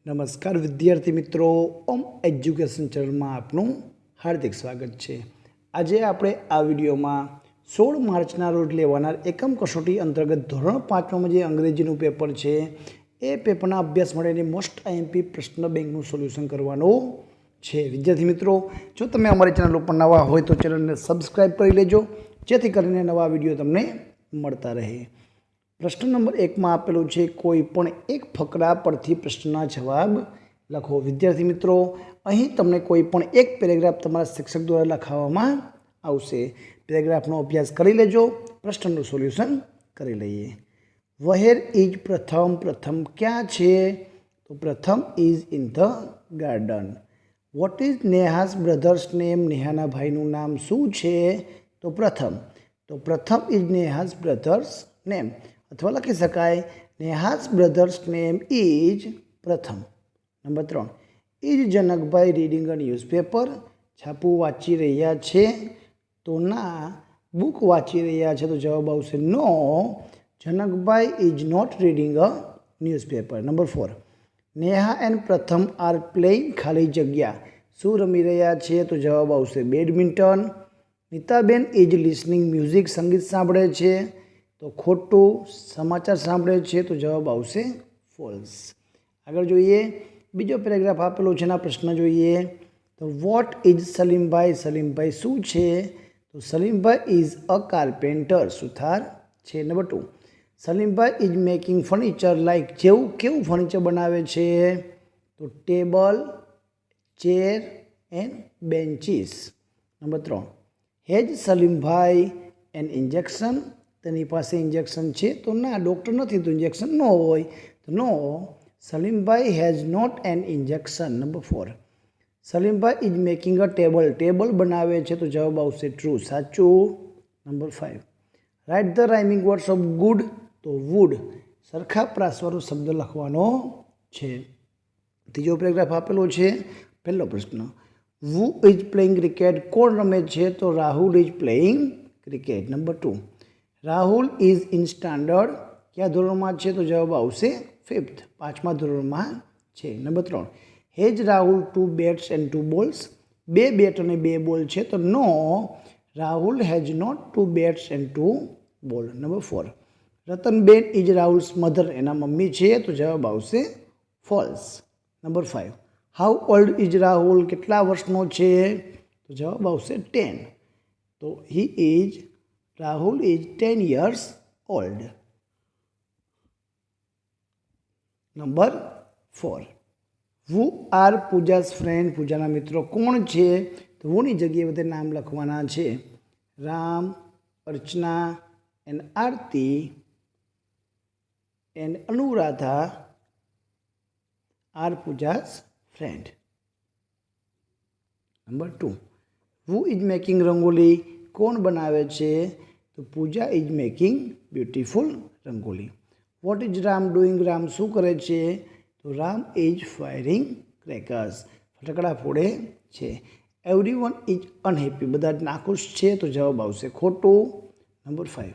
નમસ્કાર વિદ્યાર્થી મિત્રો, ઓમ એજ્યુકેશન ચેનલમાં આપનું હાર્દિક સ્વાગત છે। આજે આપણે આ વિડીયોમાં 16 માર્ચના રોજ લેવાનાર એકમ કસોટી અંતર્ગત ધોરણ 5માં જે અંગ્રેજીનું પેપર છે એ પેપરના અભ્યાસ માટેની મોસ્ટ આઈએમપી પ્રશ્ન બેંકનું સોલ્યુશન કરવાનું છે। વિદ્યાર્થી મિત્રો, જો તમે અમારી ચેનલ ઉપર નવા હોય તો ચેનલને સબસ્ક્રાઈબ કરી લેજો, જેથી કરીને નવા વિડીયો તમને મળતા રહે। प्रश्न नंबर 1 में आपेलू है कोईपण एक फकरा परथी प्रश्नना जवाब लखो। विद्यार्थी मित्रों, अहीं तमने कोईपण एक पेरेग्राफ तमारा शिक्षक द्वारा लखावामां आवशे। पेरेग्राफनो अभ्यास करी लेजो, प्रश्ननुं सोल्यूशन करी लईए। वहेर इज प्रथम, प्रथम क्या छे? तो प्रथम is in the garden. What is Neha's brother's name? नेहाना भाईनुं नाम शुं छे? तो प्रथम इज नेहास ब्रधर्स नेम, अथवा लखी शकाय Neha's brother's name is Pratham. Number 3, is Janakbhai reading a newspaper? छापू वाँची रह्या छे? तो ना। बुक वाँची रह्या छे? तो जवाब आवशे no, Janakbhai is not reading a newspaper. Number 4, Neha and Pratham are playing खाली जग्या शुं रमी रह्या छे? तो जवाब आवशे badminton. Nitaben is listening music संगीत सांभळे छे? तो खोटू। समाचार सांभळे छे? तो जवाब आवशे फॉल्स। आगळ जोईए, बीजो पेरेग्राफ आपेलो छे, एना प्रश्न जोईए। तो वॉट इज सलीमभाई? सलीमभाई शुं छे? तो सलीमभाई इज अ कार्पेंटर, सुथार छे। Number 2, Salimbhai is making furniture like, जेवुं केवुं फर्निचर बनावे छे? तो table, chair and benches. Number 3, has Salimbhai an injection? तेनी पासे इंजेक्शन छे? तो ना, डॉक्टर नहीं तो इंजेक्शन न होय। तो no, Salimbhai has not an injection. Number 4, Salimbhai is making a table, table बनावे छे? तो जवाब आवशे ट्रू, साचू। Number 5, write the rhyming words of good? तो वुड, सरखा प्रासवारो शब्द लखवानो छे। तीजो पेरेग्राफ आपेलो छे। पहलो प्रश्न, हू इज प्लेइंग क्रिकेट? कोण रमे छे? तो Rahul is playing cricket. Number 2, Rahul is in standard, क्या धोरण में है? तो जवाब आवशे 5th, 5मा धोरण में है। Number 3, has Rahul 2 bats and 2 balls? 2 bat और 2 बॉल है? तो no, Rahul has not 2 bats and 2 ball. Number 4, Ratanben is Rahul's mother, एना मम्मी है? तो जवाब आवशे false. Number 5, how old is Rahul? केटला वर्षनो है? तो जवाब आवशे 10। तो he is, Rahul is 10 years old। Number 4, who are Pooja's friend? पूजाना मित्रों कोण छे? तो वूनी जगह बधे नाम लखवाना छे। Ram, Archana and Aarti and Anuradha are Pooja's friend. Number 2, who is making rangoli? कोण बनावे छे? तो Pooja is making beautiful rangoli. What is Ram doing? Ram शू करे छे? तो राम इज फायरिंग क्रैकर्स, फटकड़ा फोड़े छे। एवरीवन इज अनहेपी, बधा नाखुश छे? तो जवाब आवशे खोटू। Number 5,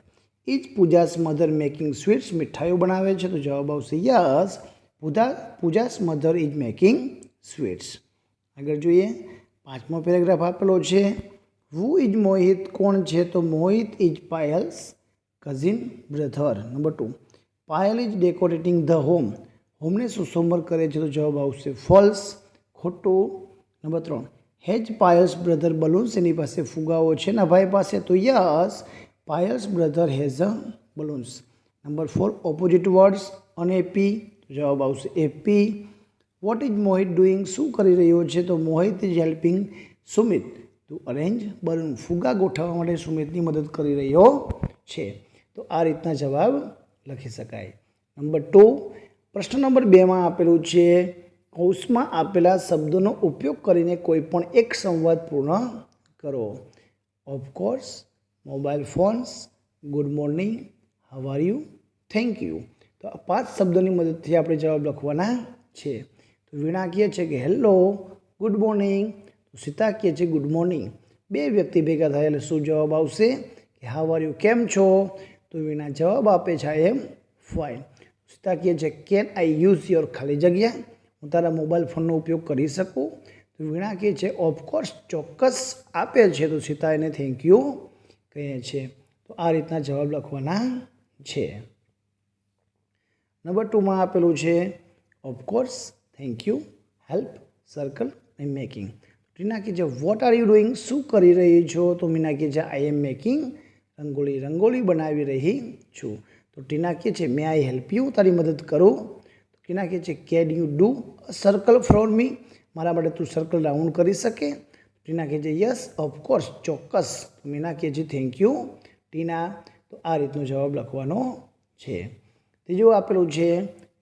is Pooja's mother making sweets? मिठाईओ बनावे छे? तो जवाब आवशे yes, Pooja's mother is making sweets. आगळ जोईए, 5मो पेरेग्राफ आपेलो छे। Who is Mohit? कोण छे? तो Mohit is Payal's cousin brother. Number 2, Payal is decorating the home? Home ने सुशोभन करे छे? तो जवाब आवशे फॉल्स, खोटू। Number 3, has Payal's brother balloons? एनी पासे फुगाओ छे ना भाई पासे? तो yes, Payal's brother has a balloons. Number 4, opposite words, unhappy? तो जवाब आवशे happy. What is Mohit doing? शू करी रह्यो छे? तो Mohit is helping Sumit to arrange balloon, फुगा गोठववा माटे सुमितनी मदद करी रह्यो छे। तो आ रीतना जवाब लखी शकाय। नंबर 2, प्रश्न नंबर 2 में आपेलू छे, कौंसमां आपेला शब्दों उपयोग करीने कोईपण एक संवाद पूर्ण करो। Of course, mobile phones, good morning, how are you, thank you. तो आ 5 शब्दों की मदद थी आपणे जवाब लखवाना छे। तो वीणा कहे छे कि हेलो, गुड मॉर्निंग। तो सीता कहे छे गुड मॉर्निंग। 2 व्यक्ति भेगा थाय एटले शुं जवाब आवशे कि हाउ आर यू, केम छो? तो वीणा जवाब आपे छे आई एम फाइन। सीता कहे छे कैन आई यूज योर खाली जग्या? હું તારા મોબાઈલ ફોનનો ઉપયોગ કરી શકું? તો વીણા કહે છે ઓફકોર્સ, ચોક્કસ આપે છે. તો સીતા એને થેન્ક યુ કહે છે. તો આ રીતના જવાબ લખવાના છે. નંબર 2માં આપેલું છે of course, thank you, help, circle અને મેકિંગ. ટીના કહે છે વોટ આર યુ ડુઈંગ, શું કરી રહી છો? તો મીના કહે છે I M making rangoli, rangoli બનાવી રહી છું. તો ટીના કહે છે મે આઈ હેલ્પ યુ, તારી મદદ કરું? તો ટીના કહે છે can you do circle for me, મારા માટે તું સર્કલ રાઉન્ડ કરી શકે? ટીના કહે છે યસ ઓફકોર્સ, ચોક્કસ. મીના કહે છે થેન્ક યુ ટીના. તો આ રીતનો જવાબ લખવાનો છે. ત્રીજું આપેલું છે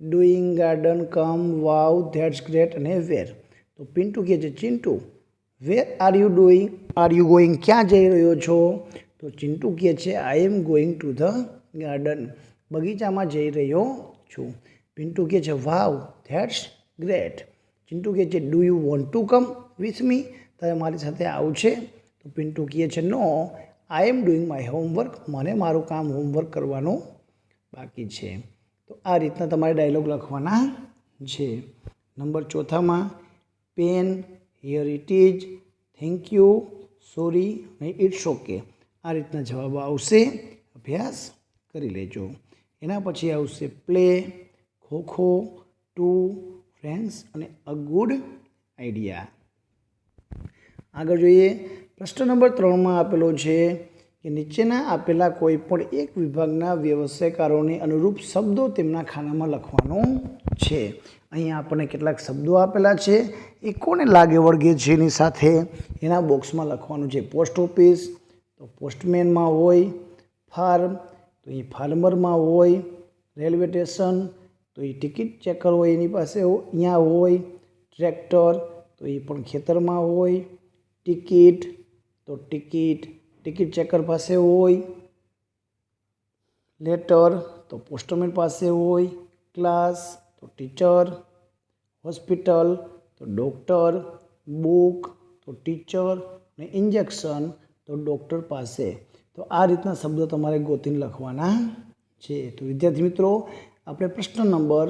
doing, garden, come, wow, that's great અને વેર. તો પિન્ટુ કહે છે Chintu where are you doing, are you going, ક્યાં જઈ રહ્યો છો? તો ચિન્ટુ કહે છે I am going to the garden, બગીચામાં જઈ રહ્યો છું. પિન્ટુ કહે છે વાવ, ધેટ્સ ગ્રેટ. ચિન્ટુ કહે છે do you want to come with me, તારે મારી સાથે આવું છે? તો પિન્ટુ કહે છે no, I am doing my homework, મને મારું કામ હોમવર્ક કરવાનું બાકી છે. તો આ રીતના તમારે ડાયલોગ લખવાના છે. નંબર 4માં pen, here it is, thank you, sorry અને ઇટ્સ ઓકે. આ રીતના જવાબ આવશે. અભ્યાસ કરી લેજો. એના પછી આવશે પ્લે, ખોખો, ટુ, ફ્રેન્ડ્સ અને અ ગુડ આઈડિયા. આગળ જોઈએ. પ્રશ્ન નંબર 3માં આપેલો છે કે નીચેના આપેલા કોઈ પણ એક વિભાગના વ્યવસાયકારોને અનુરૂપ શબ્દો તેમના ખાનામાં લખવાનું છે. અહીંયા આપણને કેટલાક શબ્દો આપેલા છે, એ કોને લાગે વળગે છે એની સાથે એના બોક્સમાં લખવાનું છે. પોસ્ટ ઓફિસ તો પોસ્ટમેનમાં હોય, ફાર્મ તો એ ફાર્મરમાં હોય, રેલવે સ્ટેશન તો એ ટિકિટ ચેકર હોય એની પાસે અહીંયા હોય, ટ્રેક્ટર તો એ પણ ખેતરમાં હોય, ટિકિટ તો ટિકિટ ચેકર પાસે હોય, લેટર તો પોસ્ટમેન પાસે હોય, ક્લાસ તો ટીચર, હોસ્પિટલ તો ડૉક્ટર, બુક તો ટીચર અને ઇન્જેક્શન તો ડૉક્ટર પાસે. તો આ રીતના શબ્દો તમારે ગોતીને લખવાના છે. તો વિદ્યાર્થી મિત્રો, આપણે પ્રશ્ન નંબર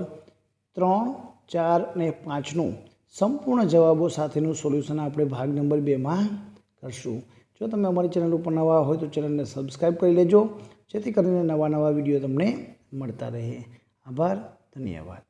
3, 4 અને 5નું સંપૂર્ણ જવાબો સાથેનું સોલ્યુશન આપણે ભાગ નંબર 2માં કરશું. જો તમે અમારી ચેનલ ઉપર નવા હોય તો ચેનલને સબસ્ક્રાઈબ કરી લેજો, જેથી કરીને નવા વિડીયો તમને મળતા રહે. આભાર, ધન્યવાદ.